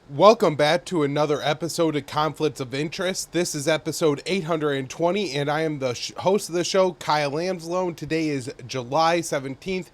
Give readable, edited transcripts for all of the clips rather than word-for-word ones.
Welcome back to another episode of Conflicts of Interest. This is episode 820, and I am the host of the show, Kyle Anzalone. Today is July 17th,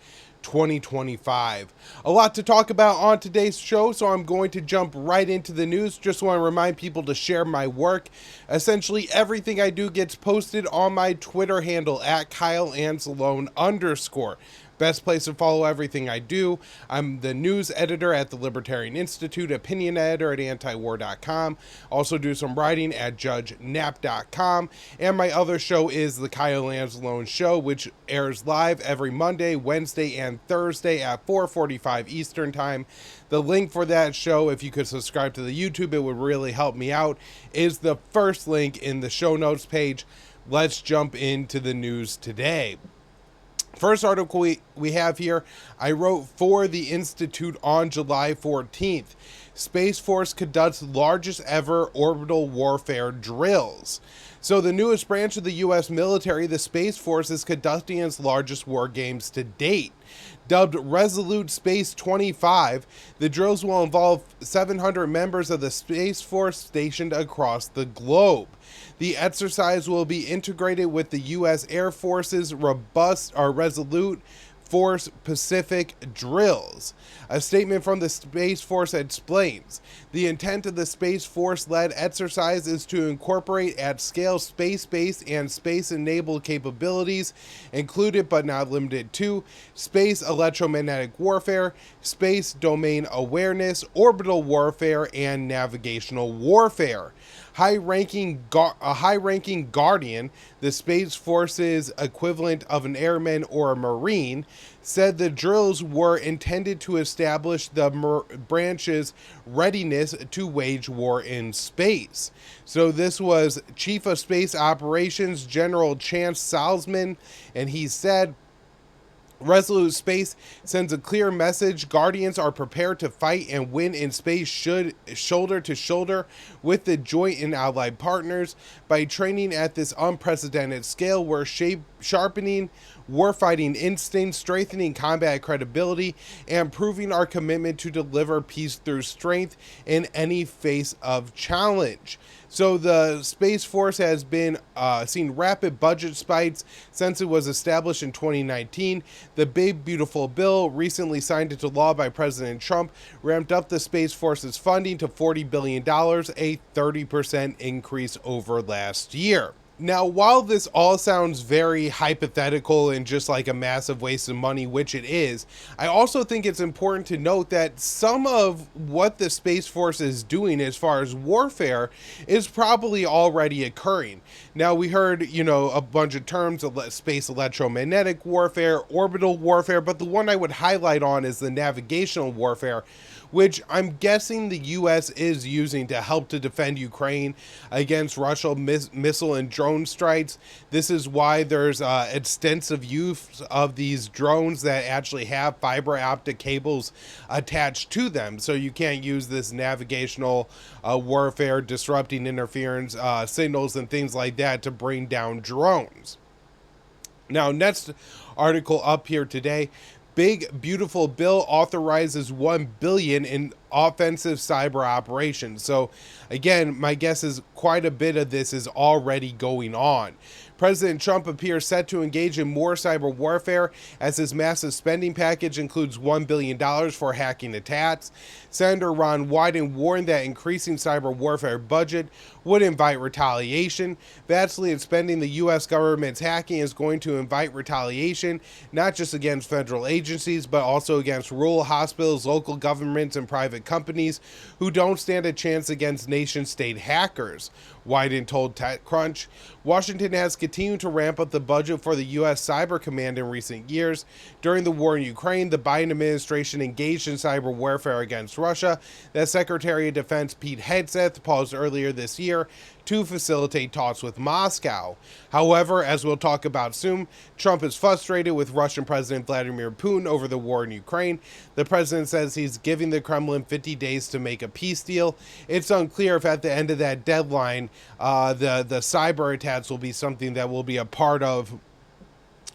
2025. A lot to talk about on today's show, so I'm going to jump right into the news. Just want to remind people to share my work. Essentially, everything I do gets posted on my Twitter handle at @KyleAnzalone_. Best place to follow everything I do. I'm the news editor at the Libertarian Institute, opinion editor at antiwar.com. Also do some writing at judgenap.com. And my other show is the Kyle Anzalone Show, which airs live every Monday, Wednesday, and Thursday at 4:45 Eastern Time. The link for that show, if you could subscribe to the YouTube, it would really help me out, is the first link in the show notes page. Let's jump into the news today. First article we have here, I wrote for the Institute on July 14th. Space Force conducts largest ever orbital warfare drills. So the newest branch of the U.S. military, the Space Force, is conducting its largest war games to date. Dubbed Resolute Space 25, the drills will involve 700 members of the Space Force stationed across the globe. The exercise will be integrated with the U.S. Air Force's Resolute Force Pacific drills. A statement from the Space Force explains, the intent of the Space Force-led exercise is to incorporate at scale space-based and space-enabled capabilities, included but not limited to space electromagnetic warfare, space domain awareness, orbital warfare, and navigational warfare. A high-ranking Guardian, the Space Force's equivalent of an airman or a Marine, said the drills were intended to establish the branch's readiness to wage war in space. So this was Chief of Space Operations General Chance Salzman, and he said, Resolute Space sends a clear message. Guardians are prepared to fight and win in space shoulder to shoulder with the joint and allied partners. By training at this unprecedented scale, we're sharpening warfighting instincts, strengthening combat credibility, and proving our commitment to deliver peace through strength in any face of challenge. So the Space Force has been seen rapid budget spikes since it was established in 2019. The Big Beautiful Bill, recently signed into law by President Trump, ramped up the Space Force's funding to $40 billion, a 30% increase over last year. Now, while this all sounds very hypothetical and just like a massive waste of money, which it is, I also think it's important to note that some of what the Space Force is doing as far as warfare is probably already occurring. Now, we heard, a bunch of terms of space electromagnetic warfare, orbital warfare, but the one I would highlight on is the navigational warfare, which I'm guessing the U.S. is using to help to defend Ukraine against Russian missile and drone strikes. This is why there's extensive use of these drones that actually have fiber optic cables attached to them. So you can't use this navigational warfare, disrupting interference signals and things like that to bring down drones. Now, next article up here today. Big Beautiful Bill authorizes $1 billion in offensive cyber operations. So again, my guess is quite a bit of this is already going on. President Trump appears set to engage in more cyber warfare as his massive spending package includes $1 billion for hacking attacks. Senator Ron Wyden warned that increasing cyber warfare budget would invite retaliation. Vastly expending the U.S. government's hacking is going to invite retaliation, not just against federal agencies, but also against rural hospitals, local governments, and private companies who don't stand a chance against nation-state hackers, Wyden told TechCrunch. Washington has continued to ramp up the budget for the U.S. Cyber Command in recent years. During the war in Ukraine, the Biden administration engaged in cyber warfare against Russia that Secretary of Defense Pete Hegseth paused earlier this year to facilitate talks with Moscow. However, as we'll talk about soon, Trump is frustrated with Russian President Vladimir Putin over the war in Ukraine. The president says he's giving the Kremlin 50 days to make a peace deal. It's unclear if at the end of that deadline, the cyber attacks will be something that will be a part of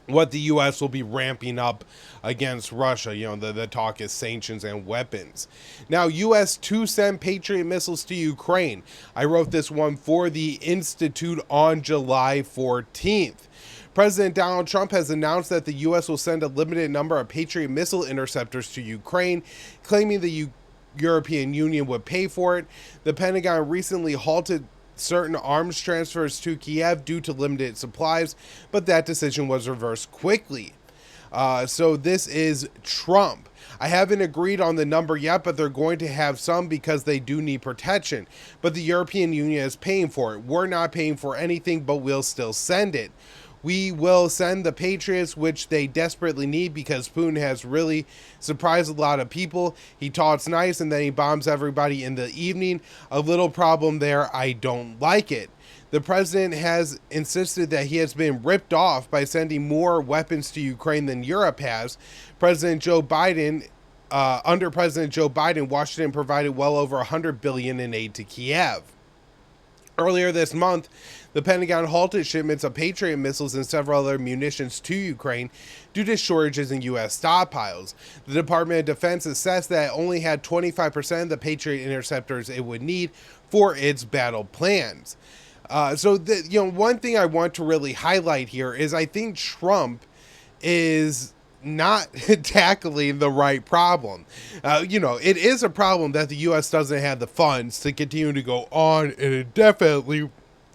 what the U.S. will be ramping up against Russia. The talk is sanctions and weapons. Now, U.S. to send Patriot missiles to Ukraine. I wrote this one for the Institute on July 14th. President Donald Trump has announced that the U.S. will send a limited number of Patriot missile interceptors to Ukraine, claiming the European Union would pay for it. The Pentagon recently halted certain arms transfers to Kiev due to limited supplies, but that decision was reversed quickly. So this is Trump. I haven't agreed on the number yet, but they're going to have some because they do need protection. But the European Union is paying for it. We're not paying for anything, but we'll still send it. We will send the Patriots, which they desperately need because Putin has really surprised a lot of people. He talks nice and then he bombs everybody in the evening. A little problem there. I don't like it. The president has insisted that he has been ripped off by sending more weapons to Ukraine than Europe has. Under President Joe Biden, Washington provided well over $100 billion in aid to Kiev. Earlier this month, the Pentagon halted shipments of Patriot missiles and several other munitions to Ukraine due to shortages in U.S. stockpiles. The Department of Defense assessed that it only had 25% of the Patriot interceptors it would need for its battle plans. One thing I want to really highlight here is I think Trump is not tackling the right problem. It is a problem that the U.S. doesn't have the funds to continue to go on and indefinitely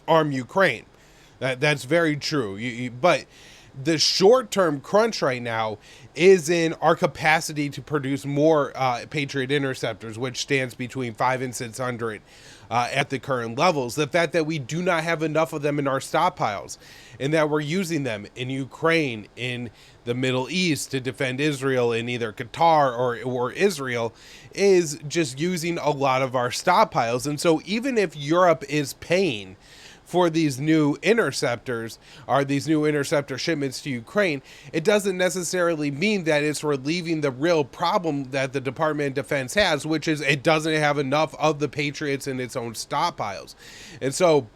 arm Ukraine. That's very true. But the short-term crunch right now is in our capacity to produce more Patriot interceptors, which stands between 500 and 600 at the current levels. The fact that we do not have enough of them in our stockpiles and that we're using them in Ukraine, in the Middle East to defend Israel in either Qatar or Israel is just using a lot of our stockpiles. And so even if Europe is paying for these new interceptors or these new interceptor shipments to Ukraine, it doesn't necessarily mean that it's relieving the real problem that the Department of Defense has, which is it doesn't have enough of the Patriots in its own stockpiles. And so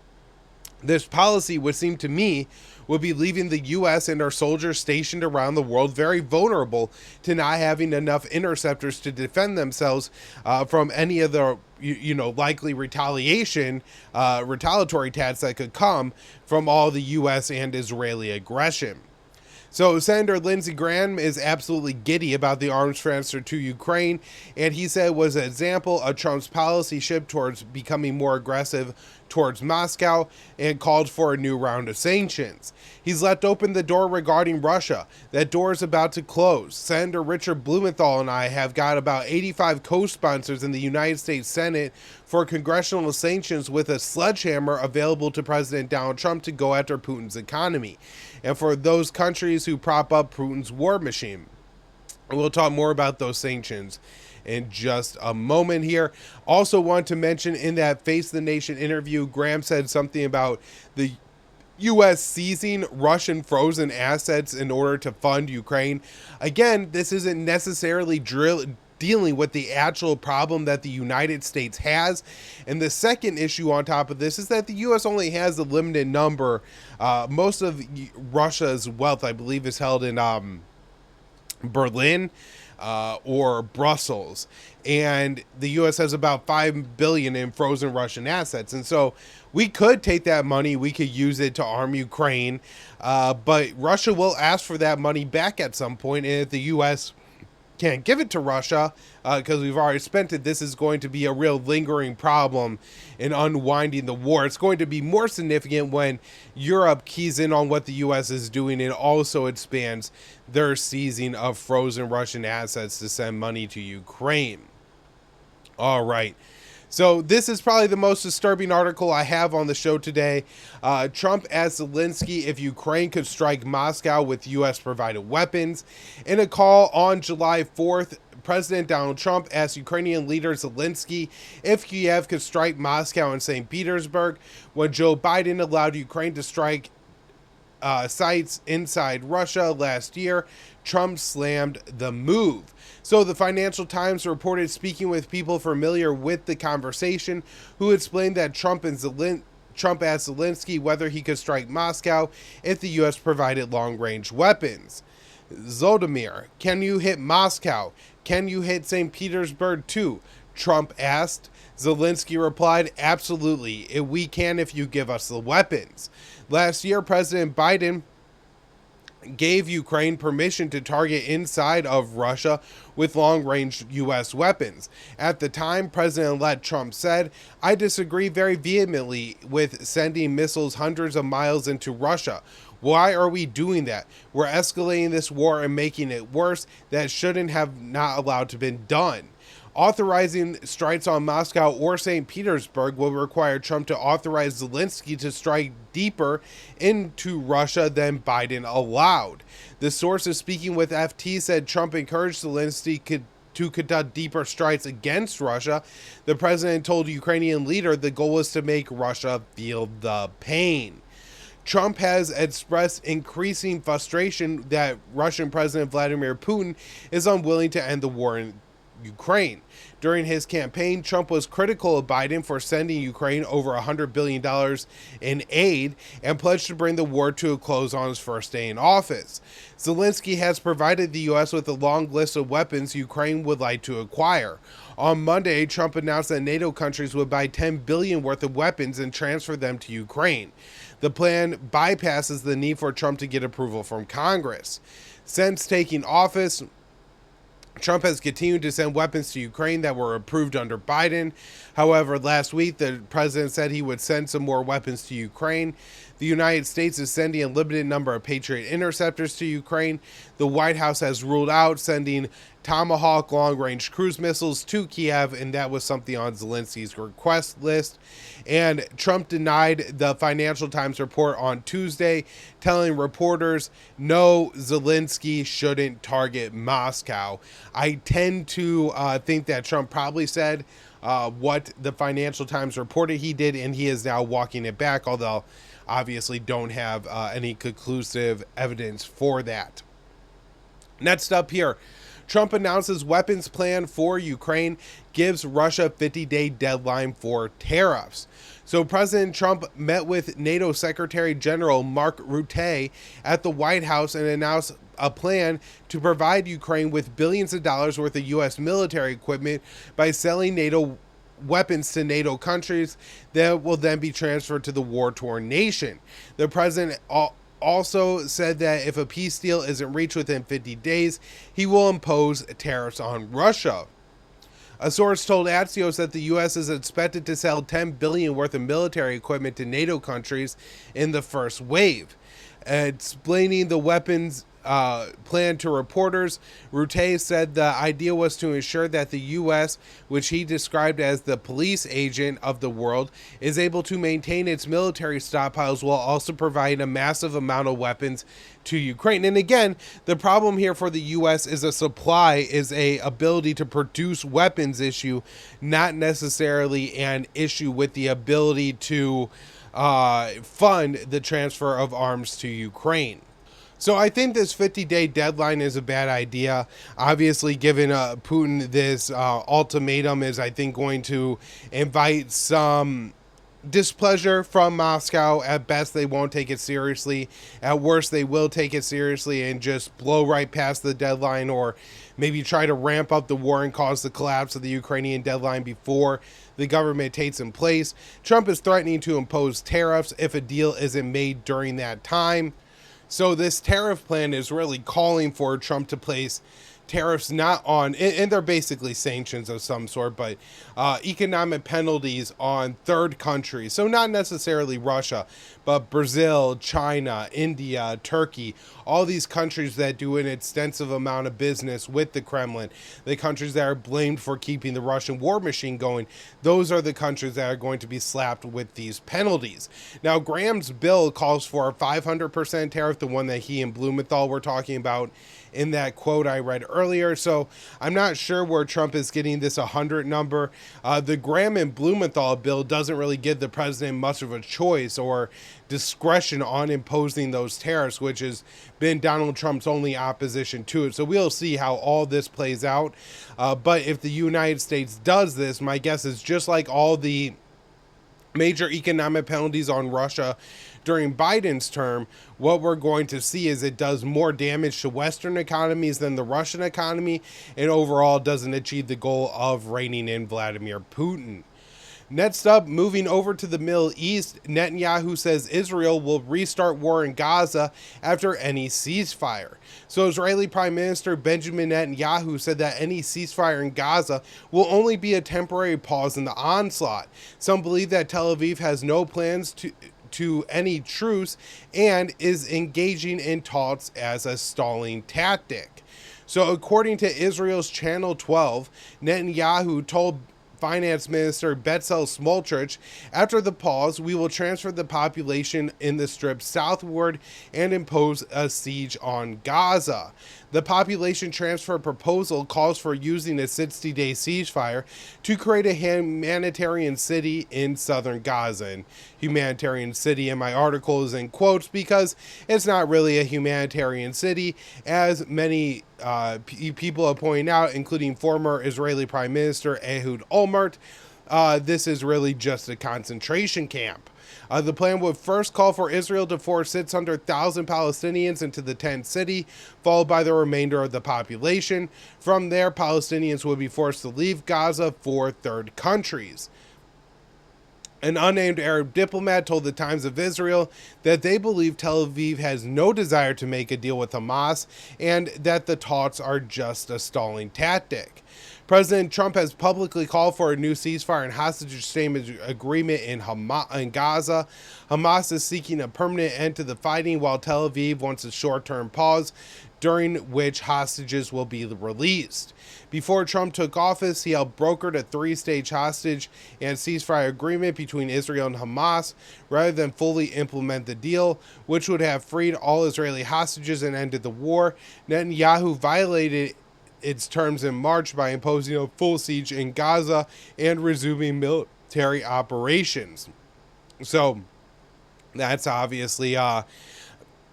this policy would seem to me will be leaving the U.S. and our soldiers stationed around the world very vulnerable to not having enough interceptors to defend themselves from any of the likely retaliatory attacks that could come from all the U.S. and Israeli aggression. So Senator Lindsey Graham is absolutely giddy about the arms transfer to Ukraine, and he said it was an example of Trump's policy shift towards becoming more aggressive towards Moscow and called for a new round of sanctions. He's left open the door regarding Russia. That door is about to close. Senator Richard Blumenthal and I have got about 85 co-sponsors in the United States Senate for congressional sanctions with a sledgehammer available to President Donald Trump to go after Putin's economy and for those countries who prop up Putin's war machine. We'll talk more about those sanctions in just a moment here. Also want to mention in that Face the Nation interview, Graham said something about the U.S. seizing Russian frozen assets in order to fund Ukraine. Again, this isn't necessarily dealing with the actual problem that the United States has. And the second issue on top of this is that the U.S. only has a limited number. Most of Russia's wealth, I believe, is held in Berlin or Brussels, and the U.S. has about $5 billion in frozen Russian assets, and so we could take that money, we could use it to arm Ukraine, but Russia will ask for that money back at some point, and if the U.S. can't give it to Russia because we've already spent it, this is going to be a real lingering problem in unwinding the war. It's going to be more significant when Europe keys in on what the U.S. is doing and also expands their seizing of frozen Russian assets to send money to Ukraine. All right. So this is probably the most disturbing article I have on the show today. Trump asked Zelensky if Ukraine could strike Moscow with U.S. provided weapons. In a call on July 4th, President Donald Trump asked Ukrainian leader Zelensky if Kiev could strike Moscow and St. Petersburg. When Joe Biden allowed Ukraine to strike sites inside Russia last year, Trump slammed the move. So the Financial Times reported speaking with people familiar with the conversation who explained that Trump and Trump asked Zelensky whether he could strike Moscow if the U.S. provided long-range weapons. Zoldomir, can you hit Moscow? Can you hit St. Petersburg too? Trump asked. Zelensky replied, absolutely, we can if you give us the weapons. Last year, President Biden gave Ukraine permission to target inside of Russia with long-range U.S. weapons. At the time, President-elect Trump said, I disagree very vehemently with sending missiles hundreds of miles into Russia. Why are we doing that? We're escalating this war and making it worse. That shouldn't have not allowed to been done. Authorizing strikes on Moscow or St. Petersburg will require Trump to authorize Zelensky to strike deeper into Russia than Biden allowed. The sources speaking with FT said Trump encouraged Zelensky to conduct deeper strikes against Russia. The president told the Ukrainian leader the goal was to make Russia feel the pain. Trump has expressed increasing frustration that Russian President Vladimir Putin is unwilling to end the war in Ukraine. During his campaign, Trump was critical of Biden for sending Ukraine over $100 billion in aid and pledged to bring the war to a close on his first day in office. Zelensky has provided the U.S. with a long list of weapons Ukraine would like to acquire. On Monday, Trump announced that NATO countries would buy $10 billion worth of weapons and transfer them to Ukraine. The plan bypasses the need for Trump to get approval from Congress. Since taking office, Trump has continued to send weapons to Ukraine that were approved under Biden. However, last week, the president said he would send some more weapons to Ukraine. The United States is sending a limited number of Patriot interceptors to Ukraine. The White House has ruled out sending Tomahawk long-range cruise missiles to Kiev, and that was something on Zelensky's request list. And Trump denied the Financial Times report on Tuesday, telling reporters, no, Zelensky shouldn't target Moscow. I tend to think that Trump probably said what the Financial Times reported he did, and he is now walking it back, although obviously don't have any conclusive evidence for that. Next up here, Trump announces weapons plan for Ukraine, gives Russia 50-day deadline for tariffs. So President Trump met with NATO Secretary General Mark Rutte at the White House and announced a plan to provide Ukraine with billions of dollars worth of U.S. military equipment by selling NATO weapons to NATO countries that will then be transferred to the war-torn nation. The president also said that if a peace deal isn't reached within 50 days, he will impose tariffs on Russia. A source told Axios that the U.S. is expected to sell $10 billion worth of military equipment to NATO countries in the first wave. Explaining the weapons plan to reporters, Rutte said the idea was to ensure that the U.S., which he described as the police agent of the world, is able to maintain its military stockpiles while also providing a massive amount of weapons to Ukraine. And again, the problem here for the U.S. is a ability to produce weapons issue, not necessarily an issue with the ability to fund the transfer of arms to Ukraine. So I think this 50-day deadline is a bad idea. Obviously, giving Putin this ultimatum is, I think, going to invite some displeasure from Moscow. At best, they won't take it seriously. At worst, they will take it seriously and just blow right past the deadline, or maybe try to ramp up the war and cause the collapse of the Ukrainian deadline before the government takes in place. Trump is threatening to impose tariffs if a deal isn't made during that time. So this tariff plan is really calling for Trump to place tariffs not on, and they're basically sanctions of some sort, but economic penalties on third countries. So not necessarily Russia, but Brazil, China, India, Turkey, all these countries that do an extensive amount of business with the Kremlin, the countries that are blamed for keeping the Russian war machine going, those are the countries that are going to be slapped with these penalties. Now, Graham's bill calls for a 500% tariff, the one that he and Blumenthal were talking about in that quote I read earlier. So I'm not sure where Trump is getting this 100 number. The Graham and Blumenthal bill doesn't really give the president much of a choice or discretion on imposing those tariffs, which has been Donald Trump's only opposition to it. So we'll see how all this plays out. But if the United States does this, my guess is just like all the major economic penalties on Russia during Biden's term, what we're going to see is it does more damage to Western economies than the Russian economy, and overall doesn't achieve the goal of reining in Vladimir Putin. Next up, moving over to the Middle East, Netanyahu says Israel will restart war in Gaza after any ceasefire. So Israeli Prime Minister Benjamin Netanyahu said that any ceasefire in Gaza will only be a temporary pause in the onslaught. Some believe that Tel Aviv has no plans to any truce and is engaging in talks as a stalling tactic. So according to Israel's Channel 12, Netanyahu told Finance Minister Bezalel Smotrich, after the pause, we will transfer the population in the strip southward and impose a siege on Gaza. The population transfer proposal calls for using a 60-day ceasefire to create a humanitarian city in southern Gaza. And humanitarian city in my article is in quotes because it's not really a humanitarian city, as many people have pointed out, including former Israeli Prime Minister Ehud Olmert. This is really just a concentration camp. The plan would first call for Israel to force 600,000 Palestinians into the tent city, followed by the remainder of the population. From there, Palestinians would be forced to leave Gaza for third countries. An unnamed Arab diplomat told the Times of Israel that they believe Tel Aviv has no desire to make a deal with Hamas and that the talks are just a stalling tactic. President Trump has publicly called for a new ceasefire and hostage exchange agreement in Gaza. Hamas is seeking a permanent end to the fighting, while Tel Aviv wants a short-term pause during which hostages will be released. Before Trump took office, he helped broker a three-stage hostage and ceasefire agreement between Israel and Hamas, rather than fully implement the deal, which would have freed all Israeli hostages and ended the war. Netanyahu violated its terms in March by imposing a full siege in Gaza and resuming military operations. So that's obviously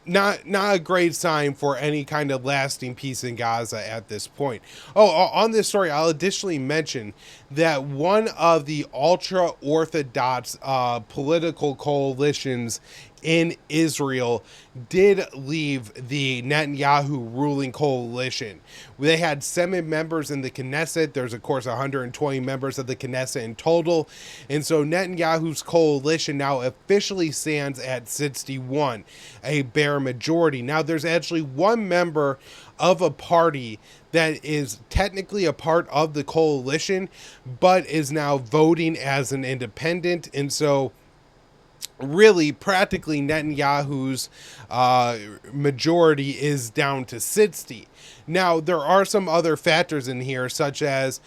not a great sign for any kind of lasting peace in Gaza at this point. On this story, I'll additionally mention that one of the ultra-Orthodox political coalitions in Israel did leave the Netanyahu ruling coalition. They had 7 members in the Knesset. There's, of course, 120 members of the Knesset in total. And so Netanyahu's coalition now officially stands at 61, a bare majority. Now, there's actually one member of a party that is technically a part of the coalition, but is now voting as an independent. And so really, practically, Netanyahu's majority is down to 60. Now, there are some other factors in here, such as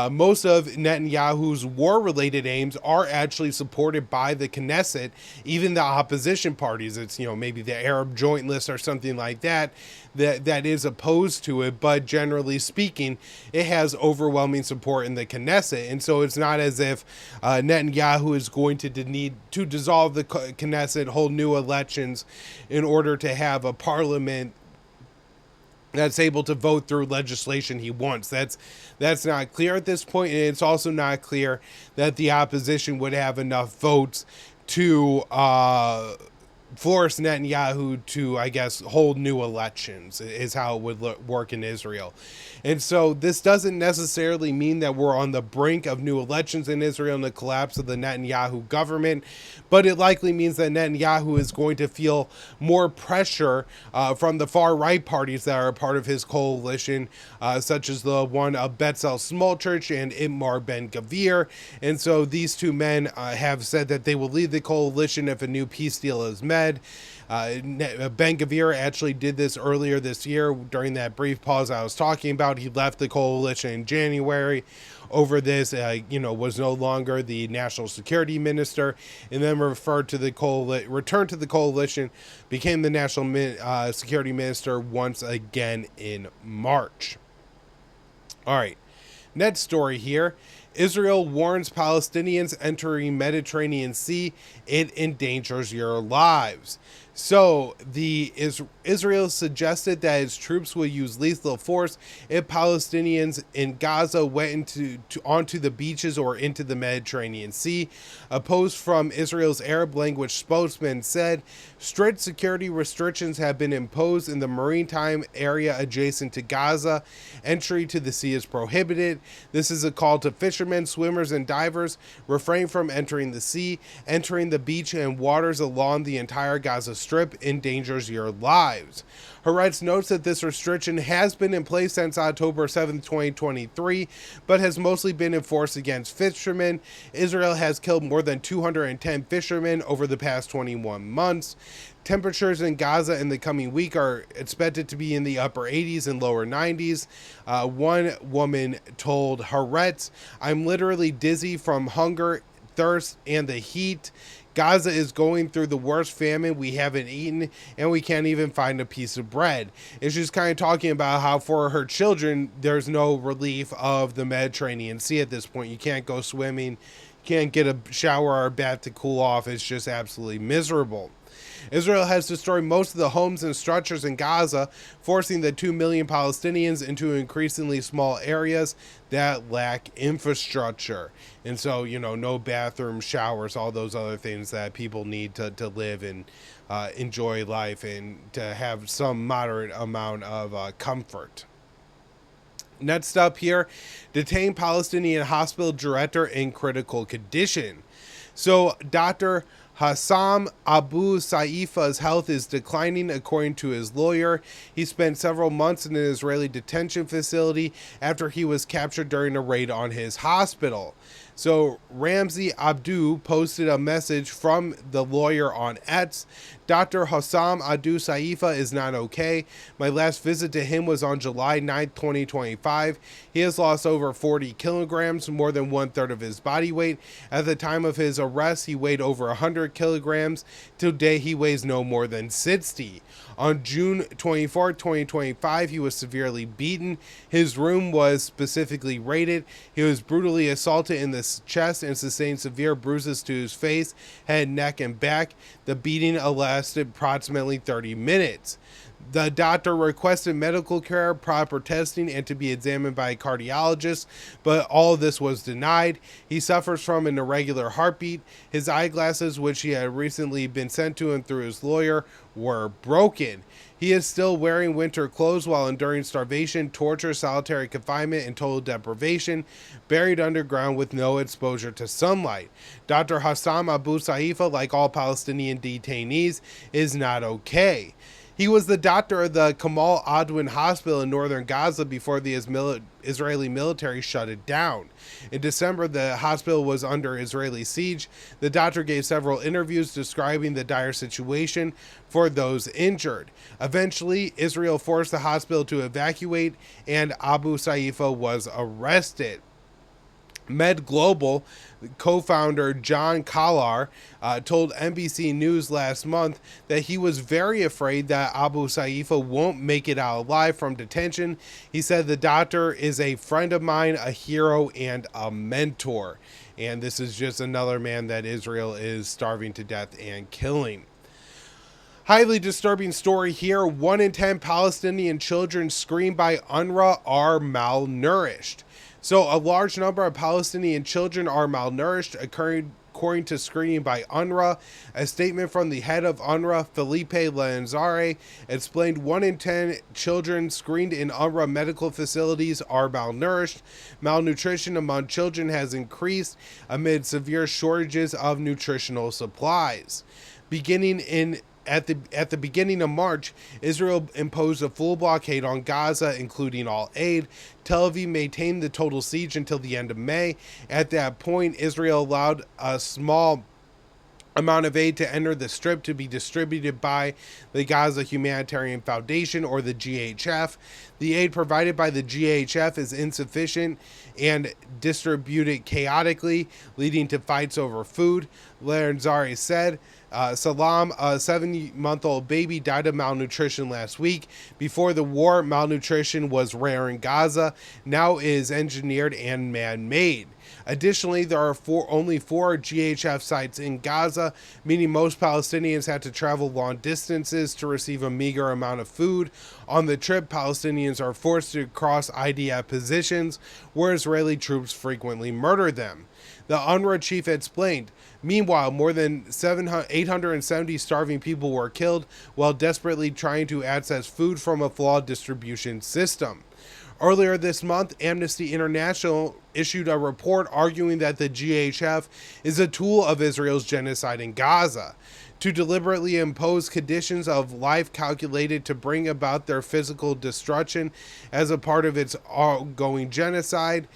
most of Netanyahu's war-related aims are actually supported by the Knesset, even the opposition parties. It's, maybe the Arab Joint List or something like that is opposed to it, but generally speaking, it has overwhelming support in the Knesset. And so it's not as if Netanyahu is going to need to dissolve the Knesset, hold new elections in order to have a parliament that's able to vote through legislation he wants. That's not clear at this point, and it's also not clear that the opposition would have enough votes to force Netanyahu to, I guess, hold new elections, is how it would work in Israel. And so this doesn't necessarily mean that we're on the brink of new elections in Israel and the collapse of the Netanyahu government, but it likely means that Netanyahu is going to feel more pressure from the far-right parties that are a part of his coalition, such as the one of Bezalel Smotrich and Itamar Ben-Gvir. And so these two men have said that they will leave the coalition if a new peace deal is met. Ben-Gvir actually did this earlier this year during that brief pause I was talking about. He left the coalition in January over this, was no longer the national security minister, and then returned to the coalition, became the national security minister once again in March. All right, next story here. Israel warns Palestinians entering Mediterranean Sea, it endangers your lives. So Israel suggested that its troops will use lethal force if Palestinians in Gaza went onto the beaches or into the Mediterranean Sea. A post from Israel's Arab language spokesman said strict security restrictions have been imposed in the maritime area adjacent to Gaza. Entry to the sea is prohibited. This is a call to fishermen, swimmers, and divers. Refrain from entering the sea. Entering the beach and waters along the entire Gaza Strip endangers your lives. Haaretz notes that this restriction has been in place since October 7, 2023, but has mostly been enforced against fishermen. Israel has killed more than 210 fishermen over the past 21 months. Temperatures in Gaza in the coming week are expected to be in the upper 80s and lower 90s. One woman told Haaretz, "I'm literally dizzy from hunger, thirst, and the heat. Gaza is going through the worst famine. We haven't eaten, and we can't even find a piece of bread." And she's kind of talking about how for her children, there's no relief of the Mediterranean Sea at this point. You can't go swimming, you can't get a shower or a bath to cool off. It's just absolutely miserable. Israel has destroyed most of the homes and structures in Gaza, forcing the 2 million Palestinians into increasingly small areas that lack infrastructure. And so, no bathrooms, showers, all those other things that people need to live and enjoy life and to have some moderate amount of comfort. Next up here, detained Palestinian hospital director in critical condition. So, Dr. Hassam Abu Saifa's health is declining, according to his lawyer. He spent several months in an Israeli detention facility after he was captured during a raid on his hospital. So Ramzi Abdu posted a message from the lawyer on X. Dr. Hassam Abu Saifa is not okay. My last visit to him was on July 9th, 2025. He has lost over 40 kilograms, more than 1/3 of his body weight. At the time of his arrest, he weighed over 100 kilograms. Today, he weighs no more than 60. On June 24th, 2025, he was severely beaten. His room was specifically raided. He was brutally assaulted in the chest and sustained severe bruises to his face, head, neck, and back. The beating lasted approximately 30 minutes. The doctor requested medical care, proper testing, and to be examined by a cardiologist, but all of this was denied. He suffers from an irregular heartbeat. His eyeglasses, which he had recently been sent to him through his lawyer, were broken. He is still wearing winter clothes while enduring starvation, torture, solitary confinement, and total deprivation, buried underground with no exposure to sunlight. Dr. Hassam Abu Saifa, like all Palestinian detainees, is not okay. He was the doctor of the Kamal Adwan Hospital in northern Gaza before the Israeli military shut it down. In December, the hospital was under Israeli siege. The doctor gave several interviews describing the dire situation for those injured. Eventually, Israel forced the hospital to evacuate, and Abu Saifa was arrested. Med Global co-founder John Collar told NBC News last month that he was very afraid that Abu Saifa won't make it out alive from detention. He said, "The doctor is a friend of mine, a hero, and a mentor." And this is just another man that Israel is starving to death and killing. Highly disturbing story here. 1 in 10 Palestinian children screened by UNRWA are malnourished. So a large number of Palestinian children are malnourished, according to screening by UNRWA. A statement from the head of UNRWA, Felipe Lanzare, explained 1 in 10 children screened in UNRWA medical facilities are malnourished. Malnutrition among children has increased amid severe shortages of nutritional supplies. At the beginning of March, Israel imposed a full blockade on Gaza, including all aid. Tel Aviv maintained the total siege until the end of May. At that point, Israel allowed a small amount of aid to enter the strip to be distributed by the Gaza Humanitarian Foundation, or the GHF. The aid provided by the GHF is insufficient and distributed chaotically, leading to fights over food. Lanzari said, Salam, a 7-month-old baby, died of malnutrition last week. Before the war, malnutrition was rare in Gaza. Now it is engineered and man-made. Additionally, there are only 4 GHF sites in Gaza, meaning most Palestinians had to travel long distances to receive a meager amount of food. On the trip, Palestinians are forced to cross IDF positions, where Israeli troops frequently murder them. The UNRWA chief explained, meanwhile, more than 870 starving people were killed while desperately trying to access food from a flawed distribution system. Earlier this month, Amnesty International issued a report arguing that the GHF is a tool of Israel's genocide in Gaza, to deliberately impose conditions of life calculated to bring about their physical destruction as a part of its ongoing genocide.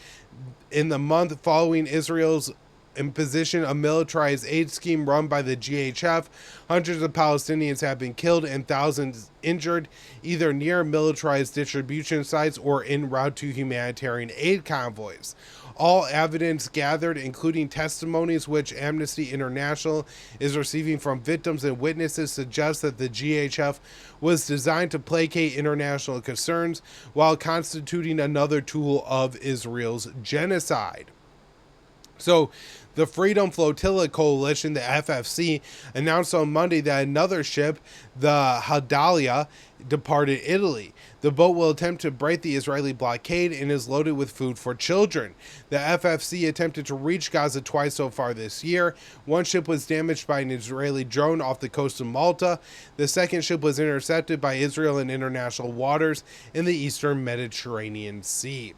In the month following Israel's imposition a militarized aid scheme run by the GHF, hundreds of Palestinians have been killed and thousands injured, either near militarized distribution sites or en route to humanitarian aid convoys. All evidence gathered, including testimonies which Amnesty International is receiving from victims and witnesses, suggests that the GHF was designed to placate international concerns while constituting another tool of Israel's genocide. So, the Freedom Flotilla Coalition, the FFC, announced on Monday that another ship, the Hadalia, departed Italy. The boat will attempt to break the Israeli blockade and is loaded with food for children. The FFC attempted to reach Gaza twice so far this year. One ship was damaged by an Israeli drone off the coast of Malta. The second ship was intercepted by Israel in international waters in the eastern Mediterranean Sea.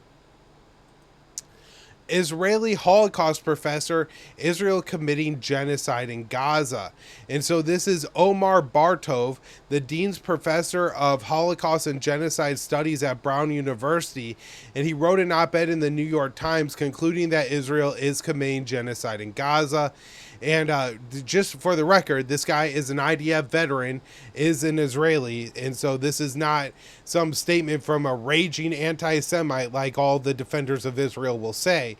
Israeli Holocaust professor, Israel committing genocide in Gaza. And so this is Omar Bartov, the Dean's Professor of Holocaust and Genocide Studies at Brown University, and he wrote an op-ed in the New York Times concluding that Israel is committing genocide in Gaza. And just for the record, this guy is an IDF veteran, is an Israeli, and so this is not some statement from a raging anti-Semite like all the defenders of Israel will say.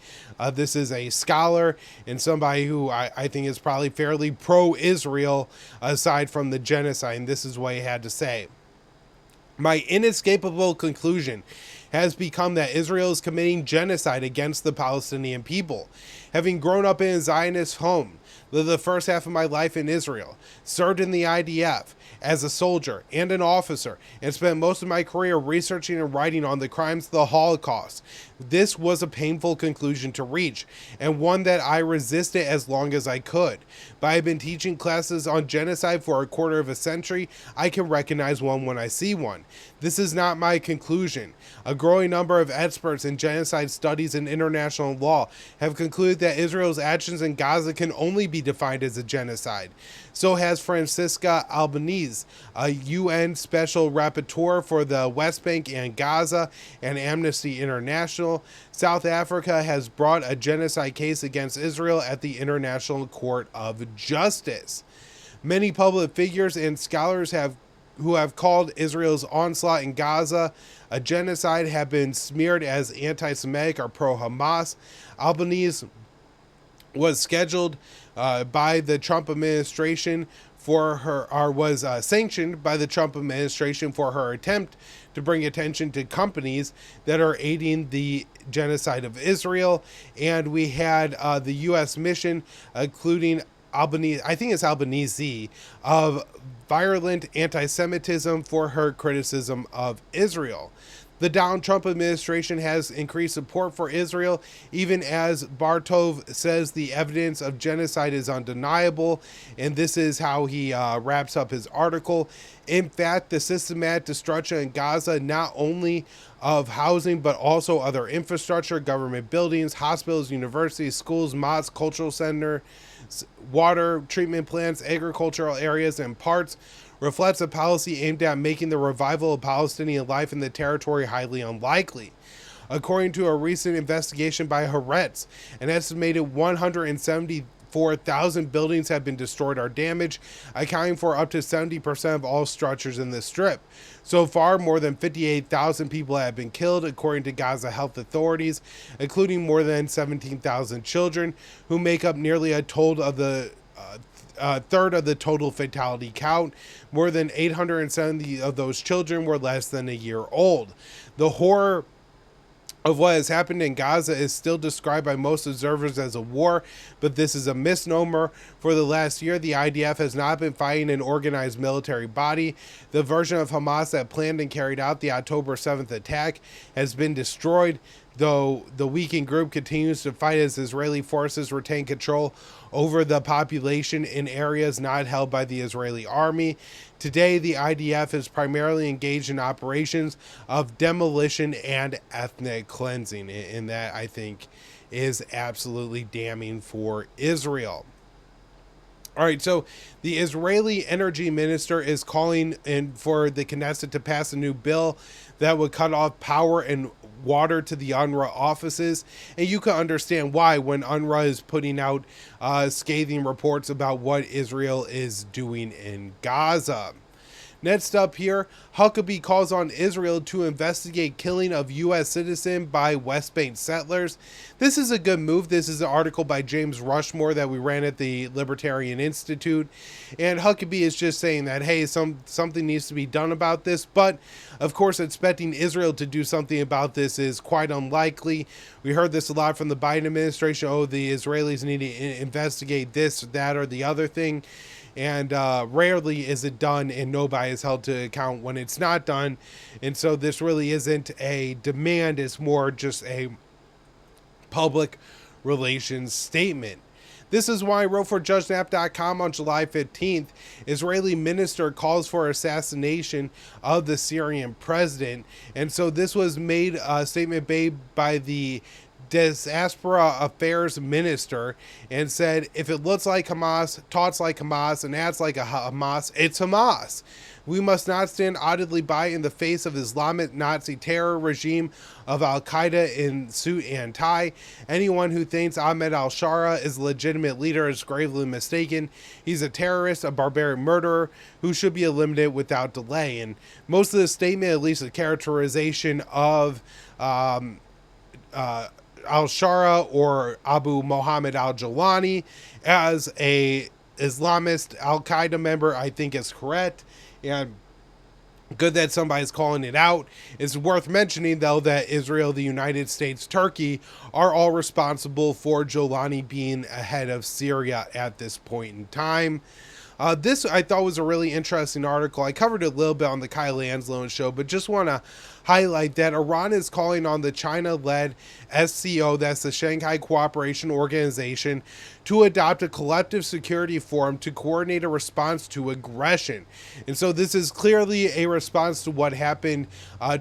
This is a scholar and somebody who I think is probably fairly pro-Israel aside from the genocide, and this is what he had to say. My inescapable conclusion has become that Israel is committing genocide against the Palestinian people. Having grown up in a Zionist home, lived the first half of my life in Israel, served in the IDF as a soldier and an officer, and spent most of my career researching and writing on the crimes of the Holocaust. This was a painful conclusion to reach, and one that I resisted as long as I could. But I've been teaching classes on genocide for a quarter of a century. I can recognize one when I see one. This is not my conclusion. A growing number of experts in genocide studies and international law have concluded that Israel's actions in Gaza can only be defined as a genocide. So has Francisca Albanese, a UN Special Rapporteur for the West Bank and Gaza, and Amnesty International. South Africa has brought a genocide case against Israel at the International Court of Justice. Many public figures and scholars who have called Israel's onslaught in Gaza a genocide have been smeared as anti-Semitic or pro-Hamas. Albanese was scheduled by the Trump administration for her, or was sanctioned by the Trump administration for her attempt to bring attention to companies that are aiding the genocide of Israel. And we had the U.S. mission, including Albanese, I think it's Albanese, of virulent anti-Semitism for her criticism of Israel. The Donald Trump administration has increased support for Israel, even as Bartov says the evidence of genocide is undeniable, and this is how he wraps up his article. In fact, the systematic destruction in Gaza, not only of housing, but also other infrastructure, government buildings, hospitals, universities, schools, mosques, cultural center, water treatment plants, agricultural areas, and parts, reflects a policy aimed at making the revival of Palestinian life in the territory highly unlikely. According to a recent investigation by Haaretz, an estimated 174,000 buildings have been destroyed or damaged, accounting for up to 70% of all structures in the strip. So far, more than 58,000 people have been killed, according to Gaza health authorities, including more than 17,000 children, who make up nearly a third of the total fatality count. More than 870 of those children were less than a year old. The horror of what has happened in Gaza is still described by most observers as a war, but this is a misnomer. For the last year, the IDF has not been fighting an organized military body. The version of Hamas that planned and carried out the October 7th attack has been destroyed, though the weakened group continues to fight as Israeli forces retain control over the population in areas not held by the Israeli army. Today, the IDF is primarily engaged in operations of demolition and ethnic cleansing, and that, I think, is absolutely damning for Israel. All right, so the Israeli energy minister is calling for the Knesset to pass a new bill that would cut off power and water to the UNRWA offices. And you can understand why when UNRWA is putting out scathing reports about what Israel is doing in Gaza. Next up here, Huckabee calls on Israel to investigate killing of U.S. citizen by West Bank settlers. This is a good move. This is an article by James Rushmore that we ran at the Libertarian Institute. And Huckabee is just saying that, hey, something needs to be done about this. But, of course, expecting Israel to do something about this is quite unlikely. We heard this a lot from the Biden administration. Oh, the Israelis need to investigate this, that, or the other thing. And rarely is it done, and nobody is held to account when it's not done. And so this really isn't a demand, it's more just a public relations statement. This is why I wrote for JudgeNap.com on July 15th. Israeli minister calls for assassination of the Syrian president. And so this was made a statement made by the Diaspora Affairs Minister and said, if it looks like Hamas, talks like Hamas, and acts like a Hamas, it's Hamas. We must not stand idly by in the face of Islamic Nazi terror regime of Al-Qaeda in suit and tie. Anyone who thinks Ahmed al-Shara is a legitimate leader is gravely mistaken. He's a terrorist, a barbaric murderer who should be eliminated without delay. And most of the statement, at least a characterization of al-Shara or Abu Muhammad al-Jawlani as a Islamist Al-Qaeda member, I think is correct. And good that somebody's calling it out. It's worth mentioning, though, that Israel, the United States, Turkey are all responsible for Jawlani being ahead of Syria at this point in time. This I thought was a really interesting article. I covered it a little bit on the Kyle Anzalone show, but just want to highlight that Iran is calling on the China-led SCO, that's the Shanghai Cooperation Organization, to adopt a collective security forum to coordinate a response to aggression. And so this is clearly a response to what happened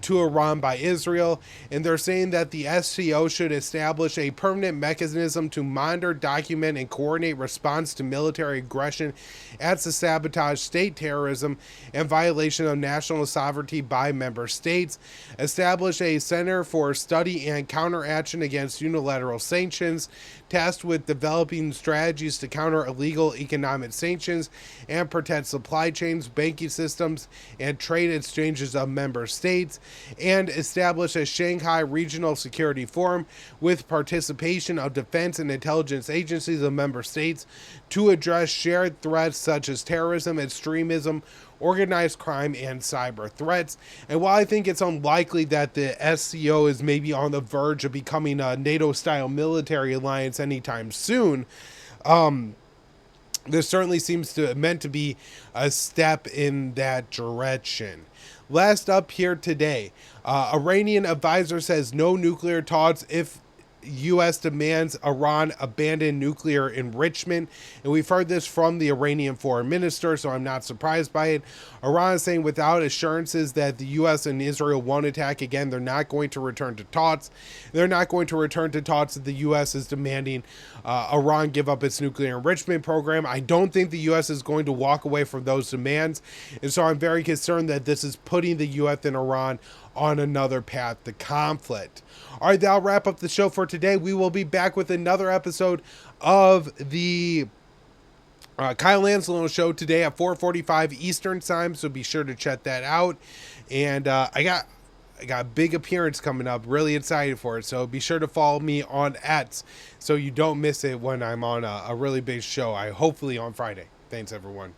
to Iran by Israel. And they're saying that the SCO should establish a permanent mechanism to monitor, document, and coordinate response to military aggression, acts of sabotage, state terrorism, and violation of national sovereignty by member states. Establish a center for study and counteraction against unilateral sanctions, tasked with developing strategies to counter illegal economic sanctions and protect supply chains, banking systems, and trade exchanges of member states, and establish a Shanghai Regional Security Forum with participation of defense and intelligence agencies of member states to address shared threats such as terrorism, extremism, organized crime, and cyber threats. And while I think it's unlikely that the SCO is maybe on the verge of becoming a NATO-style military alliance anytime soon, this certainly seems to meant to be a step in that direction. Last up here today, Iranian advisor says no nuclear talks if U.S. demands Iran abandon nuclear enrichment. And we've heard this from the Iranian foreign minister, so I'm not surprised by it. Iran is saying without assurances that the U.S. and Israel won't attack again, they're not going to return to talks. They're not going to return to talks that the U.S. is demanding Iran give up its nuclear enrichment program. I don't think the U.S. is going to walk away from those demands. And so I'm very concerned that this is putting the U.S. and Iran on another path to conflict. All right, that'll wrap up the show for today. We will be back with another episode of the Kyle Anzalone show today at 4:45 Eastern time, so be sure to check that out. And I got a big appearance coming up. Really excited for it, so be sure to follow me on X so you don't miss it when I'm on a really big show. Hopefully on Friday. Thanks, everyone.